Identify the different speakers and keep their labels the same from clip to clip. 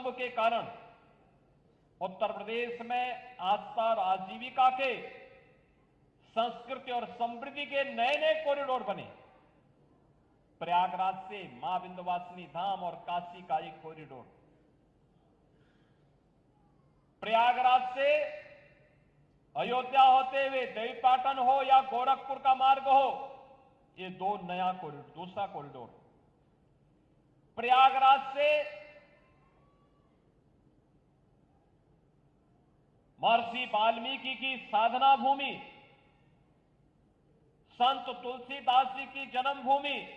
Speaker 1: महाकुंभ के कारण उत्तर प्रदेश में आस्था और आजीविका के, संस्कृति और समृद्धि के नए नए कॉरिडोर बने। प्रयागराज से मां विंध्यवासिनी धाम और काशी का एक कॉरिडोर, प्रयागराज से अयोध्या होते हुए देवीपाटन हो या गोरखपुर का मार्ग हो, ये दूसरा कॉरिडोर। प्रयागराज से महर्षि वाल्मीकि की साधना भूमि, संत तुलसीदास जी की जन्मभूमि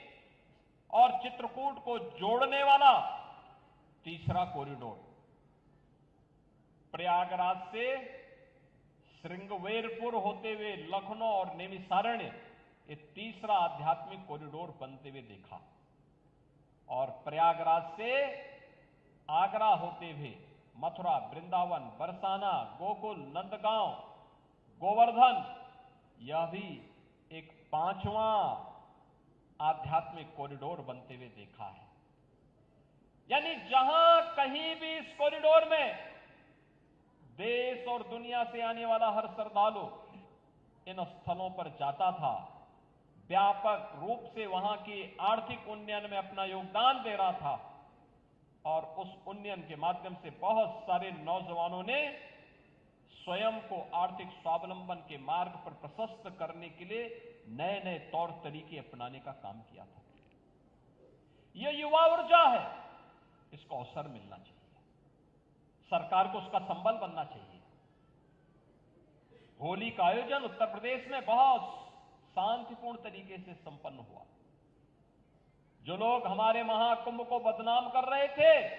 Speaker 1: और चित्रकूट को जोड़ने वाला तीसरा कॉरिडोर। प्रयागराज से श्रृंगवेरपुर होते हुए लखनऊ और नैमिषारण्य, ये तीसरा आध्यात्मिक कॉरिडोर बनते हुए देखा। और प्रयागराज से आगरा होते हुए मथुरा, वृंदावन, बरसाना, गोकुल, नंदगांव, गोवर्धन, यह भी एक पांचवां आध्यात्मिक कॉरिडोर बनते हुए देखा है। यानी जहां कहीं भी इस कॉरिडोर में देश और दुनिया से आने वाला हर श्रद्धालु इन स्थलों पर जाता था, व्यापक रूप से वहां की आर्थिक उन्नयन में अपना योगदान दे रहा था और उस उन्नयन के माध्यम से बहुत सारे नौजवानों ने स्वयं को आर्थिक स्वावलंबन के मार्ग पर प्रशस्त करने के लिए नए नए तौर तरीके अपनाने का काम किया था। यह युवा ऊर्जा है, इसको अवसर मिलना चाहिए, सरकार को उसका संबल बनना चाहिए। होली का आयोजन उत्तर प्रदेश में बहुत शांतिपूर्ण तरीके से संपन्न हुआ। जो लोग हमारे महाकुंभ को बदनाम कर रहे थे,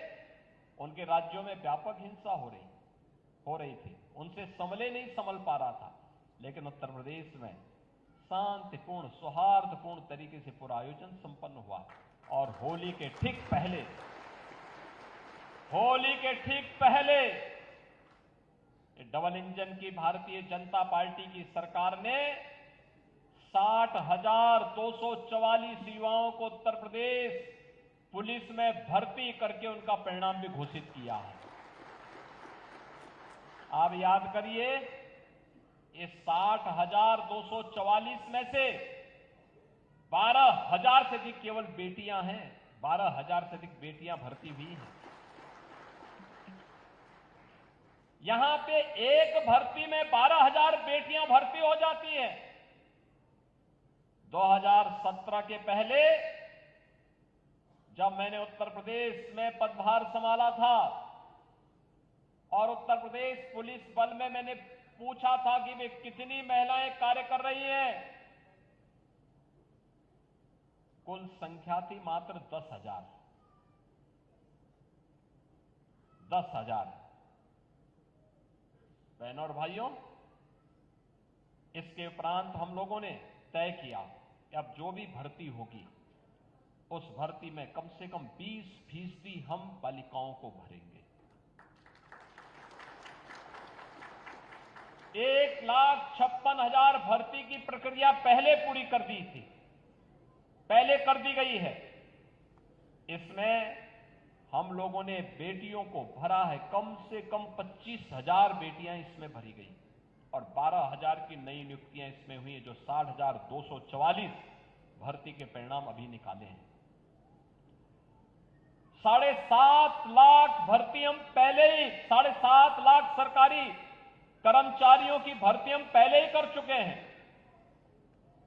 Speaker 1: उनके राज्यों में व्यापक हिंसा हो रही थी, उनसे संभले नहीं संभल पा रहा था। लेकिन उत्तर प्रदेश में शांतिपूर्ण, सौहार्दपूर्ण तरीके से पूरा आयोजन संपन्न हुआ। और होली के ठीक पहले डबल इंजन की भारतीय जनता पार्टी की सरकार ने 60,244 युवाओं को उत्तर प्रदेश पुलिस में भर्ती करके उनका परिणाम भी घोषित किया है। आप याद करिए, इस 60,244 में से 12,000 से अधिक केवल बेटियां हैं, 12,000 से अधिक बेटियां भर्ती हुई हैं। यहां पे एक भर्ती में 12,000 बेटियां भर्ती हो जाती हैं। 2017 के पहले जब मैंने उत्तर प्रदेश में पदभार संभाला था और उत्तर प्रदेश पुलिस बल में मैंने पूछा था कि वे कितनी महिलाएं कार्य कर रही हैं, कुल संख्या थी मात्र 10,000। 10,000। बहनों और भाइयों, इसके उपरांत हम लोगों ने तय किया कि अब जो भी भर्ती होगी उस भर्ती में कम से कम 20% हम बालिकाओं को भरेंगे। 1,56,000 भर्ती की प्रक्रिया पहले पूरी कर दी थी, पहले कर दी गई है। इसमें हम लोगों ने बेटियों को भरा है, कम से कम 25,000 बेटियां इसमें भरी गई और 12,000 की नई नियुक्तियां इसमें हुई, जो 60,244 भर्ती के परिणाम अभी निकाले हैं। 7.5 लाख भर्ती हम पहले ही, 7.5 लाख सरकारी कर्मचारियों की भर्ती हम पहले ही कर चुके हैं।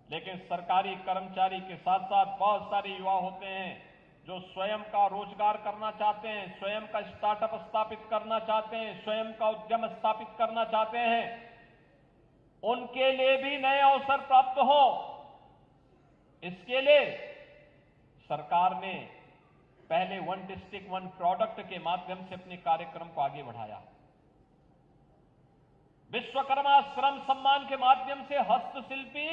Speaker 1: लेकिन सरकारी कर्मचारी के साथ साथ बहुत सारे युवा होते हैं जो स्वयं का रोजगार करना चाहते हैं, स्वयं का स्टार्टअप स्थापित करना चाहते हैं, स्वयं का उद्यम स्थापित करना चाहते हैं। उनके लिए भी नए अवसर प्राप्त हो, इसके लिए सरकार ने पहले वन डिस्ट्रिक्ट वन प्रोडक्ट के माध्यम से अपने कार्यक्रम को आगे बढ़ाया। विश्वकर्मा श्रम सम्मान के माध्यम से हस्तशिल्पी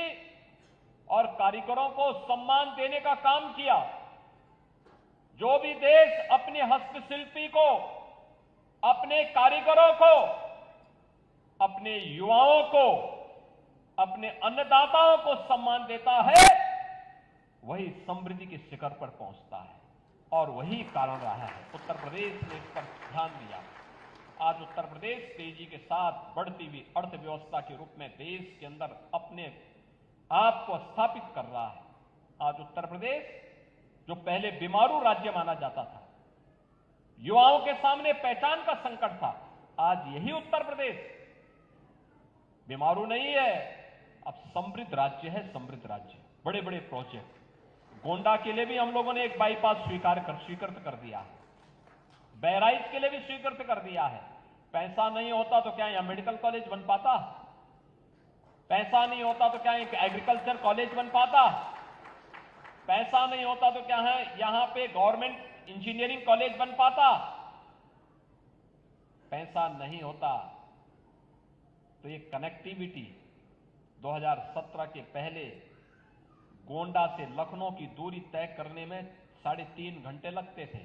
Speaker 1: और कारीगरों को सम्मान देने का काम किया। जो भी देश अपने हस्तशिल्पी को, अपने कारीगरों को, अपने युवाओं को, अपने अन्नदाताओं को सम्मान देता है, वही समृद्धि के शिखर पर पहुंचता है। और वही कारण रहा है। उत्तर प्रदेश ने इस पर ध्यान दिया। आज उत्तर प्रदेश तेजी के साथ बढ़ती हुई अर्थव्यवस्था के रूप में देश के अंदर अपने आप को स्थापित कर रहा है। आज उत्तर प्रदेश, जो पहले बीमारू राज्य माना जाता था, युवाओं के सामने पहचान का संकट था, आज यही उत्तर प्रदेश बीमारू नहीं है, अब समृद्ध राज्य है। समृद्ध राज्य, बड़े बड़े प्रोजेक्ट, गोंडा के लिए भी हम लोगों ने एक बाईपास स्वीकृत कर दिया है, बहराइच के लिए भी स्वीकृत कर दिया है। पैसा नहीं होता तो क्या यहां मेडिकल कॉलेज बन पाता? पैसा नहीं होता तो क्या एक एग्रीकल्चर कॉलेज बन पाता? पैसा नहीं होता तो क्या है यहां पे गवर्नमेंट इंजीनियरिंग कॉलेज बन पाता? पैसा नहीं होता तो ये कनेक्टिविटी 2017 के पहले गोंडा से लखनऊ की दूरी तय करने में 3.5 घंटे लगते थे,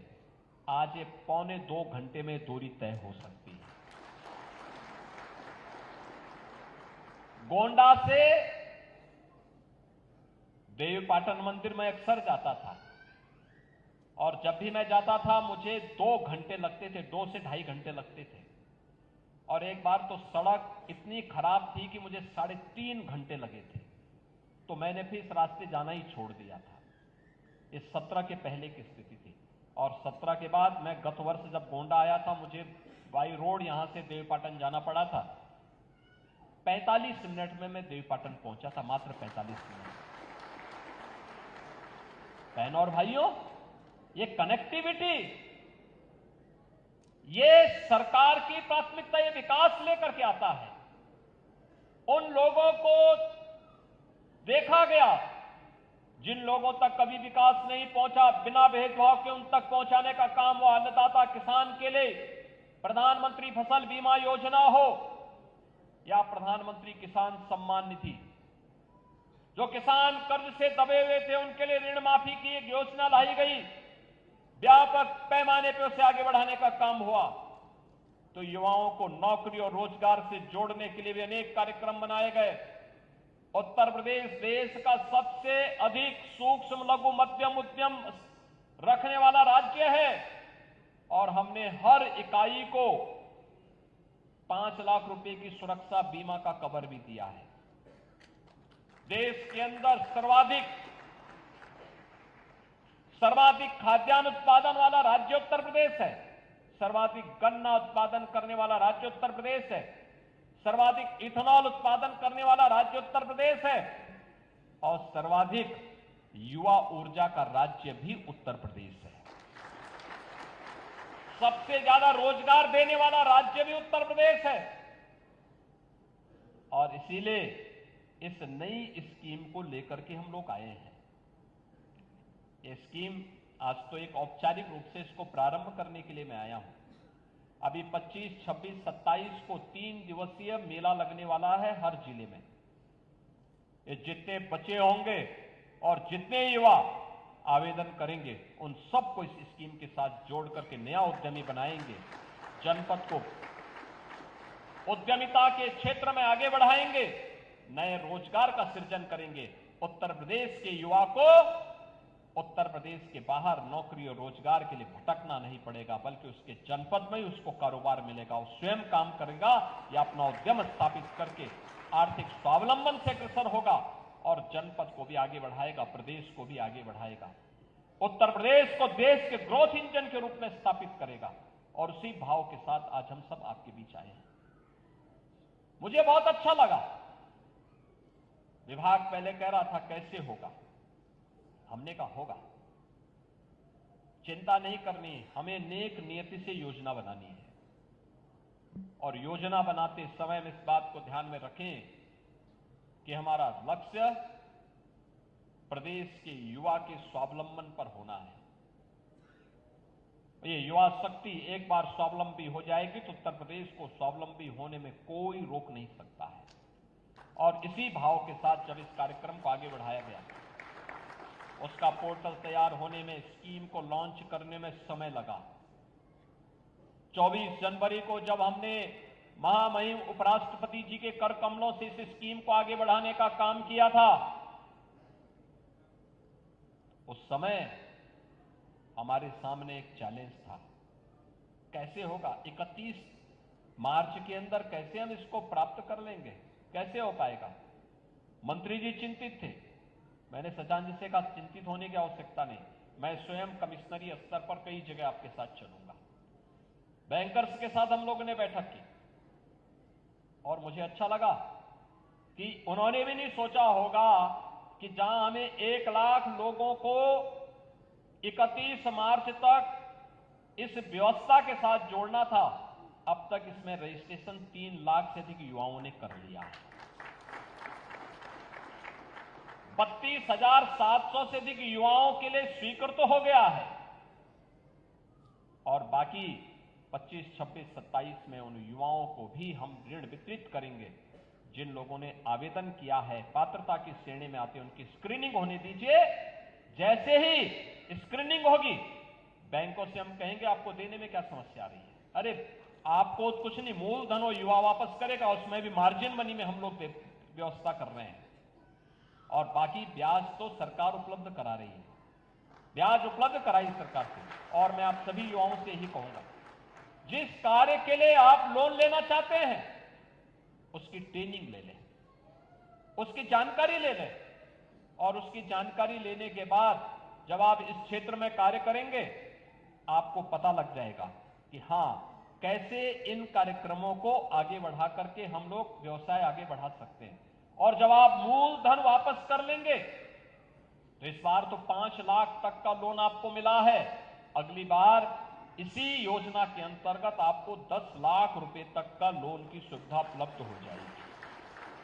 Speaker 1: आज ये 1.25 घंटे में दूरी तय हो सकती है। गोंडा से देवीपाटन मंदिर में अक्सर जाता था और जब भी मैं जाता था मुझे 2 घंटे लगते थे, 2 से 2.5 घंटे लगते थे। और एक बार तो सड़क इतनी खराब थी कि मुझे 3.5 घंटे लगे थे, तो मैंने फिर इस रास्ते जाना ही छोड़ दिया था। इस 17 के पहले की स्थिति थी। और 17 के बाद मैं गत वर्ष जब गोंडा आया था, मुझे बाई रोड यहां से देवीपाटन जाना पड़ा था। 45 मिनट में मैं देवीपाटन पहुंचा था, मात्र 45 मिनट। बहनों और भाइयों, ये कनेक्टिविटी, ये सरकार की प्राथमिकता, ये विकास लेकर के आता है। उन लोगों को देखा गया जिन लोगों तक कभी विकास नहीं पहुंचा, बिना भेदभाव के उन तक पहुंचाने का काम हुआ। अन्नदाता किसान के लिए प्रधानमंत्री फसल बीमा योजना हो या प्रधानमंत्री किसान सम्मान निधि, जो किसान कर्ज से दबे हुए थे उनके लिए ऋण माफी की एक योजना लाई गई, व्यापक पैमाने पर उसे आगे बढ़ाने का काम हुआ। तो युवाओं को नौकरी और रोजगार से जोड़ने के लिए भी अनेक कार्यक्रम बनाए गए। उत्तर प्रदेश देश का सबसे अधिक सूक्ष्म लघु मध्यम उद्यम रखने वाला राज्य है और हमने हर इकाई को 5 लाख रुपए की सुरक्षा बीमा का कवर भी दिया है। देश के अंदर सर्वाधिक खाद्यान्न उत्पादन वाला राज्य उत्तर प्रदेश है, सर्वाधिक गन्ना उत्पादन करने वाला राज्य उत्तर प्रदेश है, सर्वाधिक इथेनॉल उत्पादन करने वाला राज्य उत्तर प्रदेश है और सर्वाधिक युवा ऊर्जा का राज्य भी उत्तर प्रदेश है। सबसे ज्यादा रोजगार देने वाला राज्य भी उत्तर प्रदेश है। और इसीलिए इस नई स्कीम को लेकर के हम लोग आए हैं। ये स्कीम आज तो एक औपचारिक रूप से इसको प्रारंभ करने के लिए मैं आया हूं। अभी 25, 26, 27 को 3 दिवसीय मेला लगने वाला है हर जिले में। ये जितने बच्चे होंगे और जितने युवा आवेदन करेंगे उन सबको इस स्कीम के साथ जोड़ करके नया उद्यमी बनाएंगे, जनपद को उद्यमिता के क्षेत्र में आगे बढ़ाएंगे, नए रोजगार का सृजन करेंगे। उत्तर प्रदेश के युवा को उत्तर प्रदेश के बाहर नौकरी और रोजगार के लिए भटकना नहीं पड़ेगा, बल्कि उसके जनपद में ही उसको कारोबार मिलेगा। वो स्वयं काम करेगा या अपना उद्यम स्थापित करके आर्थिक स्वावलंबन से अग्रसर होगा और जनपद को भी आगे बढ़ाएगा, प्रदेश को भी आगे बढ़ाएगा। उत्तर प्रदेश को देश के ग्रोथ इंजन के रूप में स्थापित करेगा। और उसी भाव के साथ आज हम सब आपके बीच आए हैं। मुझे बहुत अच्छा लगा। विभाग पहले कह रहा था कैसे होगा, हमने कहा होगा। चिंता नहीं करनी, हमें नेक नियति से योजना बनानी है और योजना बनाते समय में इस बात को ध्यान में रखें कि हमारा लक्ष्य प्रदेश के युवा के स्वावलंबन पर होना है। ये युवा शक्ति एक बार स्वावलंबी हो जाएगी तो उत्तर प्रदेश को स्वावलंबी होने में कोई रोक नहीं सकता है। और इसी भाव के साथ जब इस कार्यक्रम को आगे बढ़ाया गया, उसका पोर्टल तैयार होने में, स्कीम को लॉन्च करने में समय लगा। 24 जनवरी को जब हमने महामहिम उपराष्ट्रपति जी के कर कमलों से इस स्कीम को आगे बढ़ाने का काम किया था, उस समय हमारे सामने एक चैलेंज था। कैसे होगा 31 मार्च के अंदर, कैसे हम इसको प्राप्त कर लेंगे, कैसे हो पाएगा? मंत्री जी चिंतित थे। मैंने सजान जी से कहा चिंतित होने की आवश्यकता नहीं, मैं स्वयं कमिश्नरी स्तर पर कई जगह आपके साथ चलूंगा। बैंकर्स के साथ हम लोगों ने बैठक की और मुझे अच्छा लगा कि उन्होंने भी नहीं सोचा होगा कि जहां हमें 1 लाख लोगों को 31 मार्च तक इस व्यवस्था के साथ जोड़ना था, अब तक इसमें रजिस्ट्रेशन 3 लाख से अधिक युवाओं ने कर लिया है। 32,700 से अधिक युवाओं के लिए स्वीकृत तो हो गया है और बाकी 25, 26, 27 में उन युवाओं को भी हम ऋण वितरित करेंगे जिन लोगों ने आवेदन किया है, पात्रता की श्रेणी में आते उनकी स्क्रीनिंग होने दीजिए। जैसे ही स्क्रीनिंग होगी, बैंकों से हम कहेंगे आपको देने में क्या समस्या आ रही है? अरे आपको कुछ नहीं, मूलधन और युवा वापस करेगा, उसमें भी मार्जिन मनी में हम लोग व्यवस्था कर रहे हैं और बाकी ब्याज तो सरकार उपलब्ध करा रही है, ब्याज उपलब्ध कराई सरकार से। और मैं आप सभी युवाओं से यही कहूंगा, जिस कार्य के लिए आप लोन लेना चाहते हैं उसकी ट्रेनिंग ले लें, उसकी जानकारी ले लें और उसकी जानकारी लेने के बाद जब आप इस क्षेत्र में कार्य करेंगे आपको पता लग जाएगा कि हां कैसे इन कार्यक्रमों को आगे बढ़ा करके हम लोग व्यवसाय आगे बढ़ा सकते हैं। और जब आप मूलधन वापस कर लेंगे तो इस बार तो 5 लाख तक का लोन आपको मिला है, अगली बार इसी योजना के अंतर्गत आपको 10 लाख रुपए तक का लोन की सुविधा उपलब्ध हो जाएगी।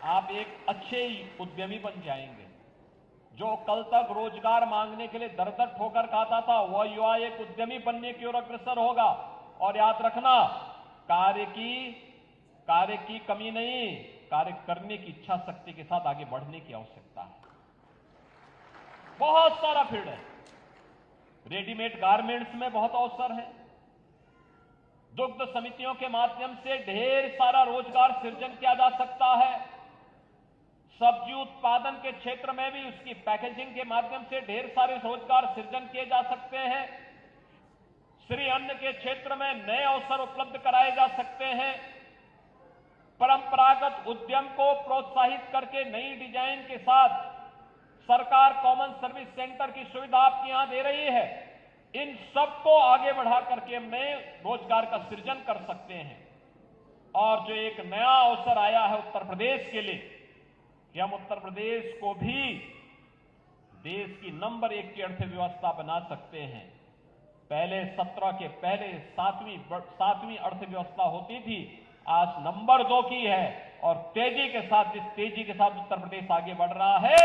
Speaker 1: आप एक अच्छे उद्यमी बन जाएंगे। जो कल तक रोजगार मांगने के लिए दर-दर ठोकर खाता था, वह युवा एक उद्यमी बनने की ओर अग्रसर होगा। और याद रखना, कार्य की कमी नहीं, कार्य करने की इच्छा शक्ति के साथ आगे बढ़ने की आवश्यकता है। बहुत सारा फील्ड है, रेडीमेड गारमेंट्स में बहुत अवसर है, दुग्ध समितियों के माध्यम से ढेर सारा रोजगार सृजन किया जा सकता है, सब्जी उत्पादन के क्षेत्र में भी उसकी पैकेजिंग के माध्यम से ढेर सारे रोजगार सृजन किए जा सकते हैं, श्री अन्न के क्षेत्र में नए अवसर उपलब्ध कराए जा सकते हैं, परंपरागत उद्यम को प्रोत्साहित करके नई डिजाइन के साथ सरकार कॉमन सर्विस सेंटर की सुविधा आपके यहां दे रही है। इन सबको आगे बढ़ा करके हम नए रोजगार का सृजन कर सकते हैं। और जो एक नया अवसर आया है उत्तर प्रदेश के लिए कि हम उत्तर प्रदेश को भी देश की नंबर 1 की अर्थव्यवस्था बना सकते हैं। पहले 17 के पहले 7वीं अर्थव्यवस्था होती थी, आज नंबर 2 की है और तेजी के साथ, जिस तेजी के साथ उत्तर प्रदेश आगे बढ़ रहा है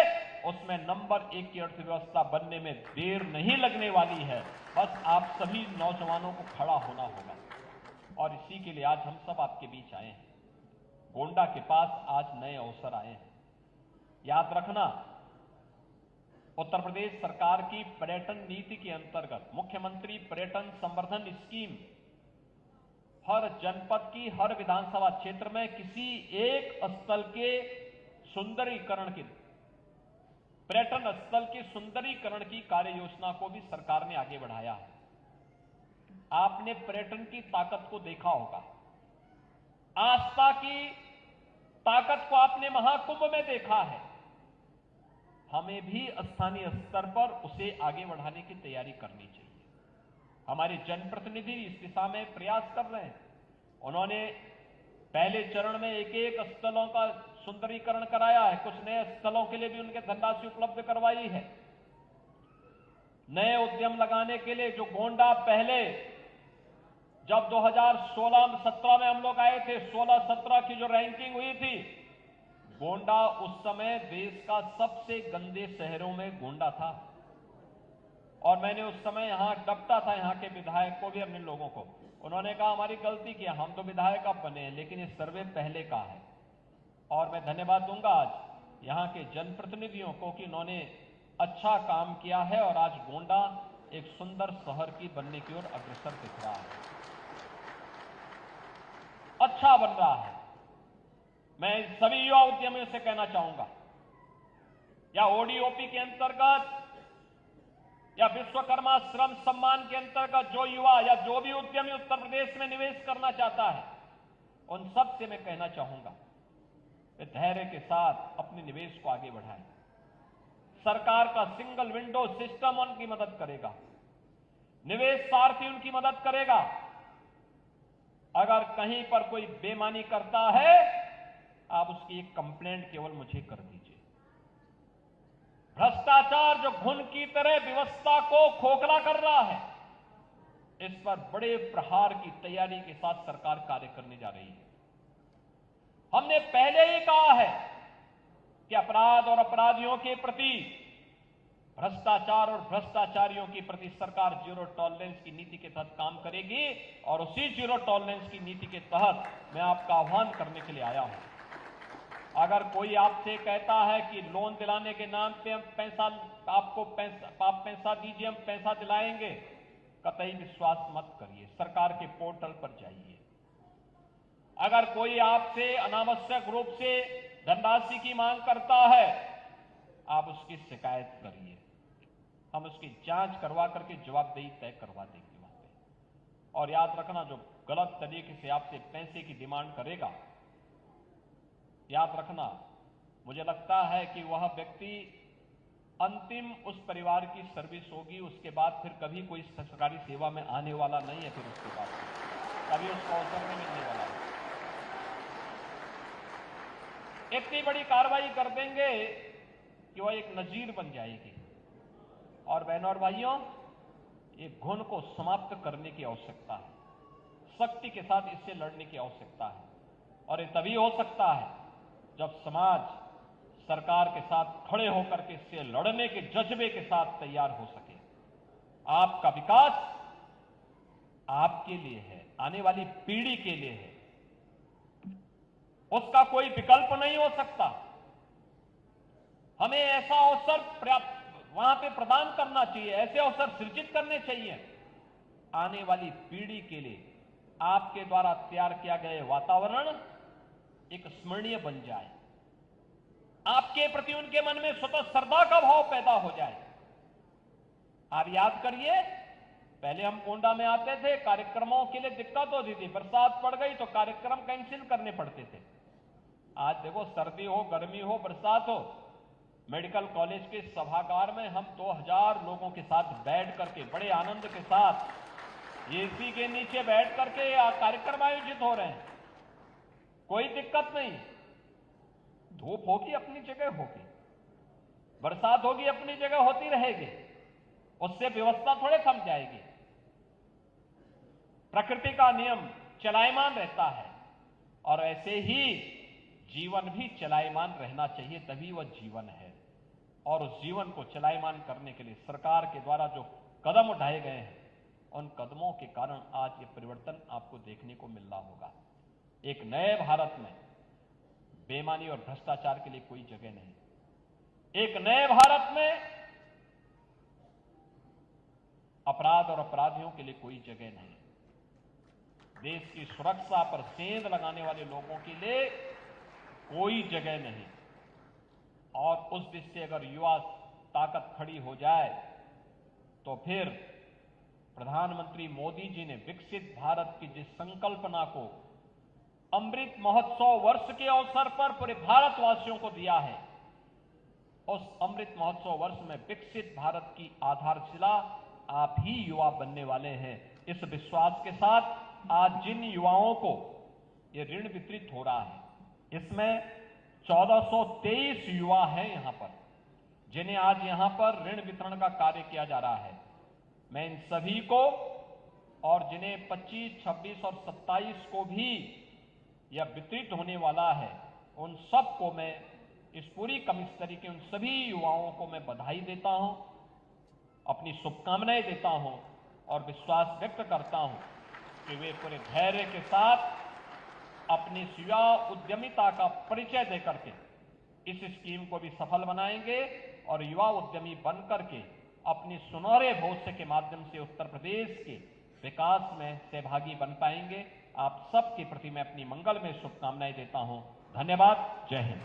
Speaker 1: उसमें नंबर 1 की अर्थव्यवस्था बनने में देर नहीं लगने वाली है। बस आप सभी नौजवानों को खड़ा होना होगा और इसी के लिए आज हम सब आपके बीच आए हैं। गोंडा के पास आज नए अवसर आए हैं। याद रखना, उत्तर प्रदेश सरकार की पर्यटन नीति के अंतर्गत मुख्यमंत्री पर्यटन संवर्धन स्कीम हर जनपद की, हर विधानसभा क्षेत्र में किसी एक स्थल के सुंदरीकरण की, पर्यटन स्थल के सुंदरीकरण की कार्य योजना को भी सरकार ने आगे बढ़ाया है। आपने पर्यटन की ताकत को देखा होगा, आस्था की ताकत को आपने महाकुंभ में देखा है। हमें भी स्थानीय स्तर पर उसे आगे बढ़ाने की तैयारी करनी चाहिए। हमारे जनप्रतिनिधि इस दिशा में प्रयास कर रहे हैं। उन्होंने पहले चरण में एक स्थलों का सुंदरीकरण कराया है, कुछ नए स्थलों के लिए भी उनके धनराशि उपलब्ध करवाई है। नए उद्यम लगाने के लिए जो गोंडा पहले जब 2016-17 में हम लोग आए थे, 16-17 की जो रैंकिंग हुई थी, गोंडा उस समय देश का सबसे गंदे शहरों में गोंडा था। और मैंने उस समय यहां डपटा था, यहां के विधायक को भी, अपने लोगों को। उन्होंने कहा हमारी गलती किया, हम तो विधायक अब बने हैं, लेकिन ये सर्वे पहले का है। और मैं धन्यवाद दूंगा आज यहां के जनप्रतिनिधियों को कि उन्होंने अच्छा काम किया है और आज गोंडा एक सुंदर शहर की बनने की ओर अग्रसर दिख रहा है, अच्छा बन रहा है। मैं सभी युवा उद्यमियों से कहना चाहूंगा, या ओडीओपी के अंतर्गत या विश्वकर्मा श्रम सम्मान के अंतर्गत जो युवा या जो भी उद्यमी उत्तर प्रदेश में निवेश करना चाहता है, उन सब से मैं कहना चाहूंगा वे धैर्य के साथ अपने निवेश को आगे बढ़ाएं। सरकार का सिंगल विंडो सिस्टम उनकी मदद करेगा, निवेश सारथी उनकी मदद करेगा। अगर कहीं पर कोई बेईमानी करता है, आप उसकी एक कंप्लेंट केवल मुझे कर दीजिए। भ्रष्टाचार जो घुन की तरह व्यवस्था को खोखला कर रहा है, इस पर बड़े प्रहार की तैयारी के साथ सरकार कार्य करने जा रही है। हमने पहले ही कहा है कि अपराध और अपराधियों के प्रति, भ्रष्टाचार और भ्रष्टाचारियों के प्रति सरकार जीरो टॉलरेंस की नीति के तहत काम करेगी और उसी जीरो टॉलरेंस की नीति के तहत मैं आपका आह्वान करने के लिए आया हूं। अगर कोई आपसे कहता है कि लोन दिलाने के नाम पे हम आप पैसा दीजिए, हम पैसा दिलाएंगे, कतई विश्वास मत करिए। सरकार के पोर्टल पर जाइए। अगर कोई आपसे अनावश्यक रूप से धनराशि की मांग करता है, आप उसकी शिकायत करिए। हम उसकी जांच करवा करके जवाबदेही तय करवा देंगे वहां पे। और याद रखना, जो गलत तरीके से आपसे पैसे की डिमांड करेगा, याद रखना, मुझे लगता है कि वह व्यक्ति अंतिम उस परिवार की सर्विस होगी, उसके बाद फिर कभी कोई सरकारी सेवा में आने वाला नहीं है। फिर उसके बाद कभी उसको अवसर नहीं मिलने वाला है। इतनी बड़ी कार्रवाई कर देंगे कि वह एक नजीर बन जाएगी। और बहनों और भाइयों, ये घुन को समाप्त करने की आवश्यकता है, सख्ती के साथ इससे लड़ने की आवश्यकता है। और ये तभी हो सकता है जब समाज सरकार के साथ खड़े होकर के इससे लड़ने के जज्बे के साथ तैयार हो सके। आपका विकास आपके लिए है, आने वाली पीढ़ी के लिए है, उसका कोई विकल्प नहीं हो सकता। हमें ऐसा अवसर वहां पे प्रदान करना चाहिए, ऐसे अवसर सृजित करने चाहिए आने वाली पीढ़ी के लिए। आपके द्वारा तैयार किया गया वातावरण एक स्मरणीय बन जाए, आपके प्रति उनके मन में स्वतः श्रद्धा का भाव पैदा हो जाए। आप याद करिए, पहले हम कोंडा में आते थे, कार्यक्रमों के लिए दिक्कत होती थी, बरसात पड़ गई तो कार्यक्रम कैंसिल करने पड़ते थे। आज देखो, सर्दी हो, गर्मी हो, बरसात हो, मेडिकल कॉलेज के सभागार में हम 2000 लोगों के साथ बैठ करके बड़े आनंद के साथ एसी के नीचे बैठ करके कार्यक्रम आयोजित हो रहे हैं। कोई दिक्कत नहीं। धूप होगी अपनी जगह होगी, बरसात होगी अपनी जगह होती रहेगी, उससे व्यवस्था थोड़े थम जाएगी। प्रकृति का नियम चलायमान रहता है और ऐसे ही जीवन भी चलायमान रहना चाहिए, तभी वह जीवन है। और उस जीवन को चलायमान करने के लिए सरकार के द्वारा जो कदम उठाए गए हैं, उन कदमों के कारण आज ये परिवर्तन आपको देखने को मिल रहा होगा। एक नए भारत में बेईमानी और भ्रष्टाचार के लिए कोई जगह नहीं। एक नए भारत में अपराध और अपराधियों के लिए कोई जगह नहीं। देश की सुरक्षा पर सेंध लगाने वाले लोगों के लिए कोई जगह नहीं। और उस दिश से अगर युवा ताकत खड़ी हो जाए तो फिर प्रधानमंत्री मोदी जी ने विकसित भारत की जिस संकल्पना को अमृत महोत्सव वर्ष के अवसर पर पूरे भारतवासियों को दिया है, उस अमृत महोत्सव वर्ष में विकसित भारत की आधारशिला आप ही युवा बनने वाले हैं। इस विश्वास के साथ आज जिन युवाओं को ये ऋण वितरित हो रहा है, इसमें 1423 युवा हैं यहां पर, जिन्हें आज यहां पर ऋण वितरण का कार्य किया जा रहा है। मैं इन सभी को और जिन्हें 25, 26 और 27 को भी यह वितरित होने वाला है, उन सबको मैं, इस पूरी कमिश्नरी के उन सभी युवाओं को मैं बधाई देता हूं, अपनी शुभकामनाएं देता हूं और विश्वास व्यक्त करता हूं कि वे पूरे धैर्य के साथ अपनी युवा उद्यमिता का परिचय देकर के इस स्कीम को भी सफल बनाएंगे और युवा उद्यमी बनकर के अपनी सुनहरे भविष्य के माध्यम से उत्तर प्रदेश के विकास में सहभागी बन पाएंगे। आप सबके प्रति मैं अपनी मंगलमय शुभकामनाएं देता हूं। धन्यवाद। जय हिंद।